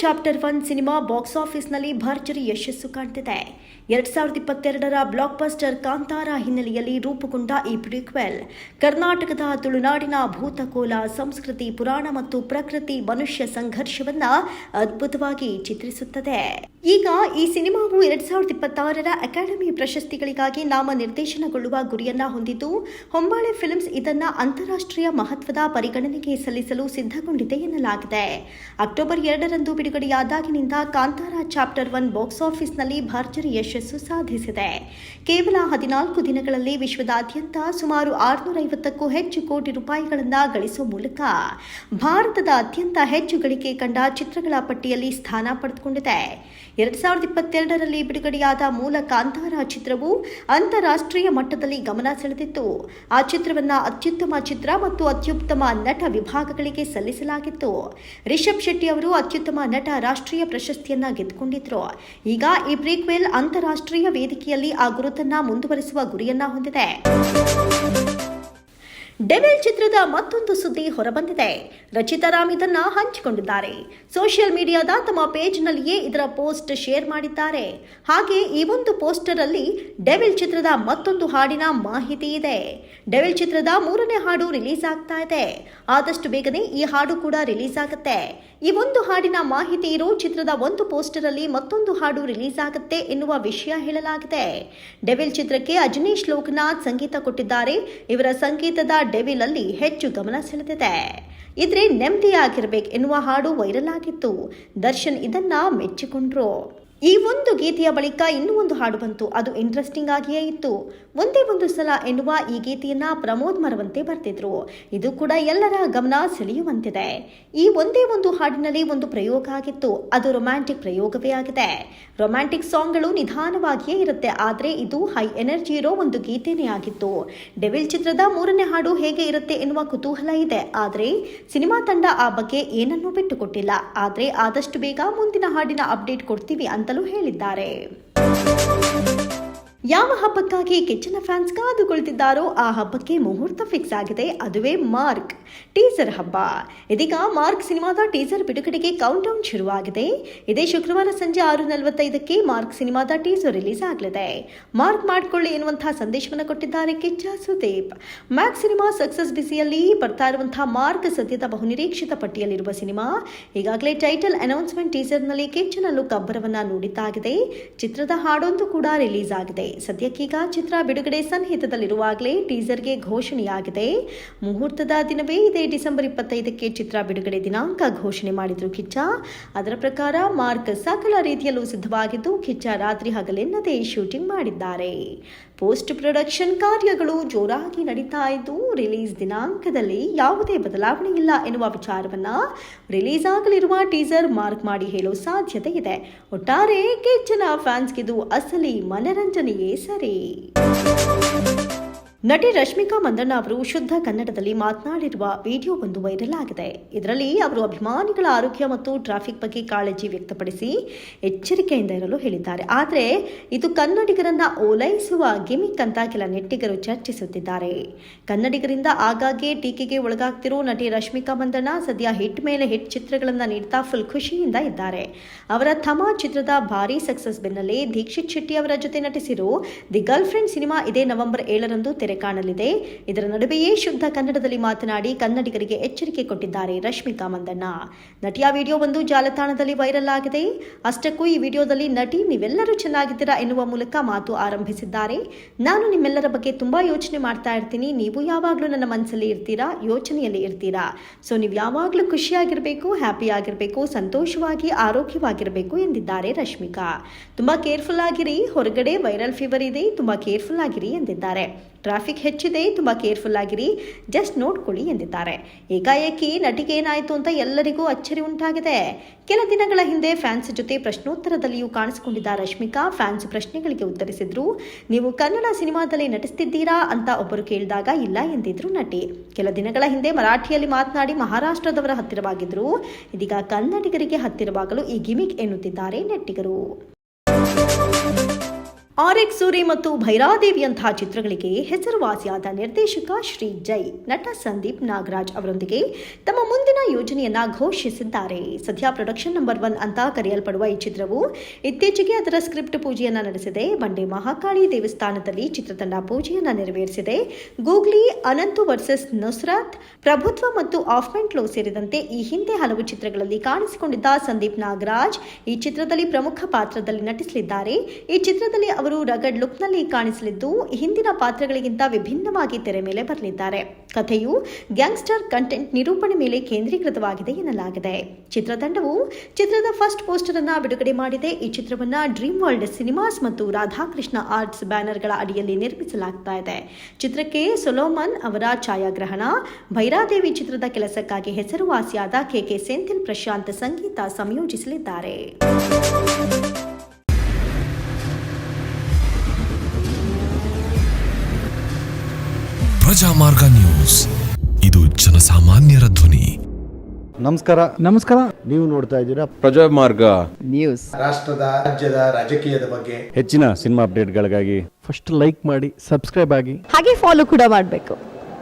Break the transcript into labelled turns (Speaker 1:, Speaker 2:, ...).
Speaker 1: Chapter 1 cinema box ಆಫೀಸ್ನಲ್ಲಿ ಭರ್ಜರಿ ಯಶಸ್ಸು ಕಾಣ್ತಿದೆ. 2022ರ ಬ್ಲಾಕ್ ಬಸ್ಟರ್ ಕಾಂತಾರ ಹಿನ್ನೆಲೆಯಲ್ಲಿ ರೂಪುಗೊಂಡ ಈ ಪ್ರಿಕ್ವೆಲ್ ಕರ್ನಾಟಕದ ತುಳುನಾಡಿನ ಭೂತಕೋಲ, ಸಂಸ್ಕೃತಿ, ಪುರಾಣ ಮತ್ತು ಪ್ರಕೃತಿ ಮನುಷ್ಯ ಸಂಘರ್ಷವನ್ನ ಅದ್ಭುತವಾಗಿ ಚಿತ್ರಿಸುತ್ತದೆ. ಈಗ ಈ ಸಿನಿಮಾವು 2026ರ ಅಕಾಡೆಮಿ ಪ್ರಶಸ್ತಿಗಳಿಗಾಗಿ ನಾಮ ನಿರ್ದೇಶನಗೊಳ್ಳುವ ಗುರಿಯನ್ನ ಹೊಂದಿದ್ದು, ಹೊಂಬಾಳೆ ಫಿಲ್ಮ್ಸ್ ಇದನ್ನ ಅಂತಾರಾಷ್ಟ್ರೀಯ ಮಹತ್ವದ ಪರಿಗಣನೆಗೆ ಸಲ್ಲಿಸಲು ಸಿದ್ಧಗೊಂಡಿದೆ ಎನ್ನಲಾಗಿದೆ. ಅಕ್ಟೋಬರ್ 2ರಂದು ಬಿಡುಗಡೆಯಾದಾಗಿನಿಂದ ಕಾಂತಾರ ಚಾಪ್ಟರ್ 1 ಬಾಕ್ಸ್ ಆಫೀಸ್ನಲ್ಲಿ ಭರ್ಜರಿ ಯಶಸ್ಸು ಸಾಧಿಸಿದೆ. ಕೇವಲ 14 ದಿನಗಳಲ್ಲಿ ವಿಶ್ವದಾದ್ಯಂತ ಸುಮಾರು 650ಕ್ಕೂ ಹೆಚ್ಚು ಕೋಟಿ ರೂಪಾಯಿಗಳನ್ನು ಗಳಿಸುವ ಮೂಲಕ ಭಾರತದ ಅತ್ಯಂತ ಹೆಚ್ಚು ಗಳಿಕೆ ಕಂಡ ಚಿತ್ರಗಳ ಪಟ್ಟಿಯಲ್ಲಿ ಸ್ಥಾನ ಪಡೆದುಕೊಂಡಿದೆ. 2022ರಲ್ಲಿ ಬಿಡುಗಡೆಯಾದ ಮೂಲ ಕಾಂತಾರ ಚಿತ್ರವು ಅಂತಾರಾಷ್ಟ್ರೀಯ ಮಟ್ಟದಲ್ಲಿ ಗಮನ ಸೆಳೆದಿತ್ತು. ಆ ಚಿತ್ರವನ್ನು ಅತ್ಯುತ್ತಮ ಚಿತ್ರ ಮತ್ತು ಅತ್ಯುತ್ತಮ ನಟ ವಿಭಾಗಗಳಿಗೆ ಸಲ್ಲಿಸಲಾಗಿತ್ತು. ರಿಷಬ್ ಶೆಟ್ಟಿ ಅವರು ಅತ್ಯುತ್ತಮ ನಟ ರಾಷ್ಟ್ರೀಯ ಪ್ರಶಸ್ತಿಯನ್ನ ಗೆದ್ದುಕೊಂಡಿದ್ರು. ಈಗ ಈ ಪ್ರೀಕ್ವೆಲ್ ಅಂತಾರಾಷ್ಟ್ರೀಯ ವೇದಿಕೆಯಲ್ಲಿ ಆ ಗುರುತನ್ನ ಮುಂದುವರಿಸುವ ಗುರಿಯನ್ನ ಹೊಂದಿದೆ. ಡೆವಿಲ್ ಚಿತ್ರದ ಮತ್ತೊಂದು ಸುದ್ದಿ ಹೊರಬಂದಿದೆ. ರಚಿತಾ ರಾಮ್ ಇದನ್ನ ಹಂಚಿಕೊಂಡಿದ್ದಾರೆ. ಸೋಷಿಯಲ್ ಮೀಡಿಯಾದ ತಮ್ಮ ಪೇಜ್ನಲ್ಲಿಯೇ ಇದರ ಪೋಸ್ಟ್ ಶೇರ್ ಮಾಡಿದ್ದಾರೆ. ಹಾಗೆ ಈ ಒಂದು ಪೋಸ್ಟರ್ ಅಲ್ಲಿ ಡೆವಿಲ್ ಚಿತ್ರದ ಮತ್ತೊಂದು ಹಾಡಿನ ಮಾಹಿತಿ ಇದೆ. ಡೆವಿಲ್ ಚಿತ್ರದ 3ನೇ ಹಾಡು ರಿಲೀಸ್ ಆಗ್ತಾ ಇದೆ. ಆದಷ್ಟು ಬೇಗನೆ ಈ ಹಾಡು ಕೂಡ ರಿಲೀಸ್ ಆಗುತ್ತೆ. ಈ ಒಂದು ಹಾಡಿನ ಮಾಹಿತಿ ಇರೋ ಚಿತ್ರದ ಒಂದು ಪೋಸ್ಟರ್ ಅಲ್ಲಿ ಮತ್ತೊಂದು ಹಾಡು ರಿಲೀಸ್ ಆಗುತ್ತೆ ಎನ್ನುವ ವಿಷಯ ಹೇಳಲಾಗಿದೆ. ಡೆವಿಲ್ ಚಿತ್ರಕ್ಕೆ ಅಜನೀಶ್ ಲೋಕನಾಥ್ ಸಂಗೀತ ಕೊಟ್ಟಿದ್ದಾರೆ. ಇವರ ಸಂಗೀತದ ಡೆವಿಲ್ ಅಲ್ಲಿ ಹೆಚ್ಚು ಗಮನ ಸೆಳೆದಿದೆ. ಇದ್ರೆ ನೆಮ್ಮದಿಯಾಗಿರ್ಬೇಕು ಎನ್ನುವ ಹಾಡು ವೈರಲ್ ಆಗಿತ್ತು. ದರ್ಶನ್ ಇದನ್ನ ಮೆಚ್ಚಿಕೊಂಡ್ರು. ಈ ಒಂದು ಗೀತೆಯ ಬಳಿಕ ಇನ್ನೂ ಒಂದು ಹಾಡು ಬಂತು. ಅದು ಇಂಟ್ರೆಸ್ಟಿಂಗ್ ಆಗಿಯೇ ಇತ್ತು. ಒಂದೇ ಒಂದು ಸಲ ಎನ್ನುವ ಈ ಗೀತೆಯನ್ನ ಪ್ರಮೋದ್ ಮರವಂತೆ ಬರ್ತಿದ್ರು. ಇದು ಕೂಡ ಎಲ್ಲರ ಗಮನ ಸೆಳೆಯುವಂತಿದೆ. ಈ ಒಂದೇ ಒಂದು ಹಾಡಿನಲ್ಲಿ ಒಂದು ಪ್ರಯೋಗ ಆಗಿತ್ತು. ಅದು ರೊಮ್ಯಾಂಟಿಕ್ ಪ್ರಯೋಗವೇ ಆಗಿದೆ. ರೊಮ್ಯಾಂಟಿಕ್ ಸಾಂಗ್ಗಳು ನಿಧಾನವಾಗಿಯೇ ಇರುತ್ತೆ, ಆದ್ರೆ ಇದು ಹೈ ಎನರ್ಜಿ ಇರೋ ಒಂದು ಗೀತೆನೇ ಆಗಿತ್ತು. ಡೆವಿಲ್ ಚಿತ್ರದ 3ನೇ ಹಾಡು ಹೇಗೆ ಇರುತ್ತೆ ಎನ್ನುವ ಕುತೂಹಲ ಇದೆ. ಆದ್ರೆ ಸಿನಿಮಾ ತಂಡ ಆ ಬಗ್ಗೆ ಏನನ್ನೂ ಬಿಟ್ಟುಕೊಟ್ಟಿಲ್ಲ. ಆದ್ರೆ ಆದಷ್ಟು ಬೇಗ ಮುಂದಿನ ಹಾಡಿನ ಅಪ್ಡೇಟ್ ಕೊಡ್ತೀವಿ ಅಂತಲೂ ಹೇಳಿದ್ದಾರೆ. ಯಾವ ಹಬ್ಬಕ್ಕಾಗಿ ಕಿಚ್ಚನ ಫ್ಯಾನ್ಸ್ ಕಾದು ಕುಳಿತಿದ್ದಾರೋ ಆ ಹಬ್ಬಕ್ಕೆ ಮುಹೂರ್ತ ಫಿಕ್ಸ್ ಆಗಿದೆ. ಅದುವೇ ಮಾರ್ಕ್ ಟೀಸರ್ ಹಬ್ಬ. ಇದೀಗ ಮಾರ್ಕ್ ಸಿನಿಮಾದ ಟೀಸರ್ ಬಿಡುಗಡೆಗೆ ಕೌಂಟ್ ಡೌನ್ ಶುರುವಾಗಿದೆ. ಇದೇ ಶುಕ್ರವಾರ ಸಂಜೆ 6:45ಕ್ಕೆ ಮಾರ್ಕ್ ಸಿನಿಮಾದ ಟೀಸರ್ ರಿಲೀಸ್ ಆಗಲಿದೆ. ಮಾರ್ಕ್ ಮಾಡಿಕೊಳ್ಳಿ ಎನ್ನುವಂತಹ ಸಂದೇಶವನ್ನು ಕೊಟ್ಟಿದ್ದಾರೆ ಕಿಚ್ಚ ಸುದೀಪ್. ಮ್ಯಾಕ್ ಸಿನಿಮಾ ಸಕ್ಸಸ್ ಬಿಸಿಯಲ್ಲಿ ಬರ್ತಾ ಇರುವಂತಹ ಮಾರ್ಕ್ ಸದ್ಯದ ಬಹುನಿರೀಕ್ಷಿತ ಪಟ್ಟಿಯಲ್ಲಿರುವ ಸಿನಿಮಾ. ಈಗಾಗಲೇ ಟೈಟಲ್ ಅನೌನ್ಸ್ಮೆಂಟ್ ಟೀಸರ್ನಲ್ಲಿ ಕಿಚ್ಚನ ಲುಕ್ ಅಬ್ಬರವನ್ನ ನೋಡಿದ್ದಾಗಿದೆ. ಚಿತ್ರದ ಹಾಡೊಂದು ಕೂಡ ರಿಲೀಸ್ ಆಗಿದೆ. ಸದ್ಯಕ್ಕೀಗ ಚಿತ್ರ ಬಿಡುಗಡೆ ಸನ್ನಿಹಿತದಲ್ಲಿರುವಾಗಲೇ ಟೀಸರ್ಗೆ ಘೋಷಣೆಯಾಗಿದೆ. ಮುಹೂರ್ತದ ದಿನವೇ ಇದೇ ಡಿಸೆಂಬರ್ 25ಕ್ಕೆ ಚಿತ್ರ ಬಿಡುಗಡೆ ದಿನಾಂಕ ಘೋಷಣೆ ಮಾಡಿದ್ರು ಕಿಚ್ಚ. ಅದರ ಪ್ರಕಾರ ಮಾರ್ಕ್ ಸಕಲ ರೀತಿಯಲ್ಲೂ ಸಿದ್ಧವಾಗಿದ್ದು, ಕಿಚ್ಚ ರಾತ್ರಿ ಹಗಲೆನ್ನದೇ ಶೂಟಿಂಗ್ ಮಾಡಿದ್ದಾರೆ. ಪೋಸ್ಟ್ ಪ್ರೊಡಕ್ಷನ್ ಕಾರ್ಯಗಳು ಜೋರಾಗಿ ನಡೀತಾ ಇದ್ದು, ರಿಲೀಸ್ ದಿನಾಂಕದಲ್ಲಿ ಯಾವುದೇ ಬದಲಾವಣೆ ಇಲ್ಲ ಎನ್ನುವ ವಿಚಾರವನ್ನ ರಿಲೀಸ್ ಆಗಲಿರುವ ಟೀಸರ್ ಮಾರ್ಕ್ ಮಾಡಿ ಹೇಳೋ ಸಾಧ್ಯತೆ ಇದೆ. ಒಟ್ಟಾರೆ ಕಿಚ್ಚನ ಫ್ಯಾನ್ಸ್ಗಿದು ಅಸಲಿ ಮನರಂಜನೆಯೇ ಸರಿ. ನಟಿ ರಶ್ಮಿಕಾ ಮಂದಣ್ಣ ಅವರು ಶುದ್ಧ ಕನ್ನಡದಲ್ಲಿ ಮಾತನಾಡಿರುವ ವಿಡಿಯೋ ಒಂದು ವೈರಲ್ ಆಗಿದೆ. ಇದರಲ್ಲಿ ಅವರು ಅಭಿಮಾನಿಗಳ ಆರೋಗ್ಯ ಮತ್ತು ಟ್ರಾಫಿಕ್ ಬಗ್ಗೆ ಕಾಳಜಿ ವ್ಯಕ್ತಪಡಿಸಿ ಎಚ್ಚರಿಕೆಯಿಂದ ಇರಲು ಹೇಳಿದ್ದಾರೆ. ಆದರೆ ಇದು ಕನ್ನಡಿಗರನ್ನ ಓಲೈಸುವ ಗಿಮಿಕ್ ಅಂತ ಕೆಲ ನೆಟ್ಟಿಗರು ಚರ್ಚಿಸುತ್ತಿದ್ದಾರೆ. ಕನ್ನಡಿಗರಿಂದ ಆಗಾಗ್ಗೆ ಟೀಕೆಗೆ ಒಳಗಾಗ್ತಿರೋ ನಟಿ ರಶ್ಮಿಕಾ ಮಂದಣ್ಣ ಸದ್ಯ ಹಿಟ್ ಮೇಲೆ ಹಿಟ್ ಚಿತ್ರಗಳನ್ನು ನೀಡ್ತಾ ಫುಲ್ ಖುಷಿಯಿಂದ ಇದ್ದಾರೆ. ಅವರ ಥಮ ಚಿತ್ರದ ಭಾರೀ ಸಕ್ಸಸ್ ಬೆನ್ನಲ್ಲೇ ದೀಕ್ಷಿತ್ ಶೆಟ್ಟಿ ಅವರ ಜೊತೆ ನಟಿಸಿರೋ ದಿ ಗರ್ಲ್ ಫ್ರೆಂಡ್ ಸಿನಿಮಾ ಇದೇ ನವೆಂಬರ್ 7ರಂದು ಕಾಣಲಿದೆ. ಇದರ ನಡುವೆಯೇ ಶುದ್ಧ ಕನ್ನಡದಲ್ಲಿ ಮಾತನಾಡಿ ಕನ್ನಡಿಗರಿಗೆ ಎಚ್ಚರಿಕೆ ಕೊಟ್ಟಿದ್ದಾರೆ ರಶ್ಮಿಕಾ ಮಂದಣ್ಣ. ನಟಿಯ ವಿಡಿಯೋ ಒಂದು ಜಾಲತಾಣದಲ್ಲಿ ವೈರಲ್ ಆಗಿದೆ. ಅಷ್ಟಕ್ಕೂ ಈ ವಿಡಿಯೋದಲ್ಲಿ ನಟಿ ನೀವೆಲ್ಲರೂ ಚೆನ್ನಾಗಿದ್ದೀರಾ ಎನ್ನುವ ಮೂಲಕ ಮಾತು ಆರಂಭಿಸಿದ್ದಾರೆ. ನಾನು ನಿಮ್ಮೆಲ್ಲರ ಬಗ್ಗೆ ತುಂಬಾ ಯೋಚನೆ ಮಾಡ್ತಾ ಇರ್ತೀನಿ. ನೀವು ಯಾವಾಗಲೂ ನನ್ನ ಮನಸ್ಸಲ್ಲಿ ಇರ್ತೀರಾ, ಯೋಚನೆಯಲ್ಲಿ ಇರ್ತೀರಾ. ಸೊ ನೀವು ಯಾವಾಗಲೂ ಖುಷಿಯಾಗಿರ್ಬೇಕು, ಹ್ಯಾಪಿ ಆಗಿರ್ಬೇಕು, ಸಂತೋಷವಾಗಿ ಆರೋಗ್ಯವಾಗಿರಬೇಕು ಎಂದಿದ್ದಾರೆ ರಶ್ಮಿಕಾ. ತುಂಬಾ ಕೇರ್ಫುಲ್ ಆಗಿರಿ, ಹೊರಗಡೆ ವೈರಲ್ ಫೀವರ್ ಇದೆ, ತುಂಬಾ ಕೇರ್ಫುಲ್ ಆಗಿರಿ ಎಂದಿದ್ದಾರೆ. ಟ್ರಾಫಿಕ್ ಹೆಚ್ಚಿದೆ, ತುಂಬಾ ಕೇರ್ಫುಲ್ ಆಗಿರಿ, ಜಸ್ಟ್ ನೋಡ್ಕೊಳ್ಳಿ ಎಂದಿದ್ದಾರೆ. ಏಕಾಏಕಿ ನಟಿಗೆ ಏನಾಯಿತು ಅಂತ ಎಲ್ಲರಿಗೂ ಅಚ್ಚರಿ ಉಂಟಾಗಿದೆ. ಕೆಲ ದಿನಗಳ ಹಿಂದೆ ಫ್ಯಾನ್ಸ್ ಜೊತೆ ಪ್ರಶ್ನೋತ್ತರದಲ್ಲಿಯೂ ಕಾಣಿಸಿಕೊಂಡಿದ್ದ ರಶ್ಮಿಕಾ ಫ್ಯಾನ್ಸ್ ಪ್ರಶ್ನೆಗಳಿಗೆ ಉತ್ತರಿಸಿದ್ರು. ನೀವು ಕನ್ನಡ ಸಿನಿಮಾದಲ್ಲಿ ನಟಿಸ್ತಿದ್ದೀರಾ ಅಂತ ಒಬ್ಬರು ಕೇಳಿದಾಗ ಇಲ್ಲ ಎಂದಿದ್ರು ನಟಿ. ಕೆಲ ದಿನಗಳ ಹಿಂದೆ ಮರಾಠಿಯಲ್ಲಿ ಮಾತನಾಡಿ ಮಹಾರಾಷ್ಟ್ರದವರ ಹತ್ತಿರವಾಗಿದ್ರು. ಇದೀಗ ಕನ್ನಡಿಗರಿಗೆ ಹತ್ತಿರವಾಗಲು ಈ ಗಿಮಿಕ್ ಎನ್ನುತ್ತಿದ್ದಾರೆ ನೆಟ್ಟಿಗರು. RX ಸೂರಿ ಮತ್ತು ಭೈರಾದೇವಿಯಂತಹ ಚಿತ್ರಗಳಿಗೆ ಹೆಸರುವಾಸಿಯಾದ ನಿರ್ದೇಶಕ ಶ್ರೀ ಜೈ ನಟ ಸಂದೀಪ್ ನಾಗರಾಜ್ ಅವರೊಂದಿಗೆ ತಮ್ಮ ಮುಂದಿನ ಯೋಜನೆಯನ್ನ ಘೋಷಿಸಿದ್ದಾರೆ. ಸದ್ಯ ಪ್ರೊಡಕ್ಷನ್ ನಂಬರ್ 1 ಅಂತ ಕರೆಯಲ್ಪಡುವ ಈ ಚಿತ್ರವು ಇತ್ತೀಚೆಗೆ ಅದರ ಸ್ಕ್ರಿಪ್ಟ್ ಪೂಜೆಯನ್ನ ನಡೆಸಿದೆ. ಬಂಡೆ ಮಹಾಕಾಳಿ ದೇವಸ್ಥಾನದಲ್ಲಿ ಚಿತ್ರತಂಡ ಪೂಜೆಯನ್ನ ನೆರವೇರಿಸಿದೆ. ಗೂಗ್ಲಿ, ಅನಂತು ವರ್ಸಸ್ ನುಸ್ರತ್, ಪ್ರಭುತ್ವ ಮತ್ತು ಆಫ್ ಮೆಂಟ್ ಲೋ ಸೇರಿದಂತೆ ಈ ಹಿಂದೆ ಹಲವು ಚಿತ್ರಗಳಲ್ಲಿ ಕಾಣಿಸಿಕೊಂಡಿದ್ದ ಸಂದೀಪ್ ನಾಗರಾಜ್ ಈ ಚಿತ್ರದಲ್ಲಿ ಪ್ರಮುಖ ಪಾತ್ರದಲ್ಲಿ ನಟಿಸಲಿದ್ದಾರೆ. ಈ ಚಿತ್ರದಲ್ಲಿ ಅವರು ರಗಡ್ ಲುಕ್ನಲ್ಲಿ ಕಾಣಿಸಲಿದ್ದು ಹಿಂದಿನ ಪಾತ್ರಗಳಿಗಿಂತ ವಿಭಿನ್ನವಾಗಿ ತೆರೆ ಮೇಲೆ ಬರಲಿದ್ದಾರೆ. ಕಥೆಯು ಗ್ಯಾಂಗ್ಸ್ಟರ್ ಕಂಟೆಂಟ್ ನಿರೂಪಣೆ ಮೇಲೆ ಕೇಂದ್ರೀಕೃತವಾಗಿದೆ ಎನ್ನಲಾಗಿದೆ. ಚಿತ್ರತಂಡವು ಚಿತ್ರದ ಫಸ್ಟ್ ಪೋಸ್ಟರ್ ಅನ್ನು ಬಿಡುಗಡೆ ಮಾಡಿದೆ. ಈ ಚಿತ್ರವನ್ನು ಡ್ರೀಮ್ ವರ್ಲ್ಡ್ ಸಿನಿಮಾಸ್ ಮತ್ತು ರಾಧಾಕೃಷ್ಣ ಆರ್ಟ್ಸ್ ಬ್ಯಾನರ್ಗಳ ಅಡಿಯಲ್ಲಿ ನಿರ್ಮಿಸಲಾಗ್ತಾ ಇದೆ. ಚಿತ್ರಕ್ಕೆ ಸೊಲೋಮನ್ ಅವರ ಛಾಯಾಗ್ರಹಣ, ಭೈರಾದೇವಿ ಚಿತ್ರದ ಕೆಲಸಕ್ಕಾಗಿ ಹೆಸರುವಾಸಿಯಾದ KK ಸೆಂಥಿಲ್ ಪ್ರಶಾಂತ್ ಸಂಗೀತ ಸಂಯೋಜಿಸಲಿದ್ದಾರೆ.
Speaker 2: ಪ್ರಜಾಮಾರ್ಗ ನ್ಯೂಸ್, ಇದು ಜನಸಾಮಾನ್ಯರ ಧ್ವನಿ.
Speaker 3: ನಮಸ್ಕಾರ.
Speaker 4: ನೀವು ನೋಡ್ತಾ ಇದ್ದೀರಾ
Speaker 3: ಪ್ರಜಾಮಾರ್ಗ
Speaker 4: ನ್ಯೂಸ್.
Speaker 5: ರಾಷ್ಟ್ರದ, ರಾಜ್ಯದ, ರಾಜಕೀಯದ ಬಗ್ಗೆ
Speaker 4: ಹೆಚ್ಚಿನ ಸಿನಿಮಾ ಅಪ್ಡೇಟ್ಗಳಿಗಾಗಿ
Speaker 3: ಫಸ್ಟ್ ಲೈಕ್ ಮಾಡಿ, ಸಬ್ಸ್ಕ್ರೈಬ್ ಆಗಿ,
Speaker 6: ಹಾಗೆ ಫಾಲೋ ಕೂಡ ಮಾಡಬೇಕು.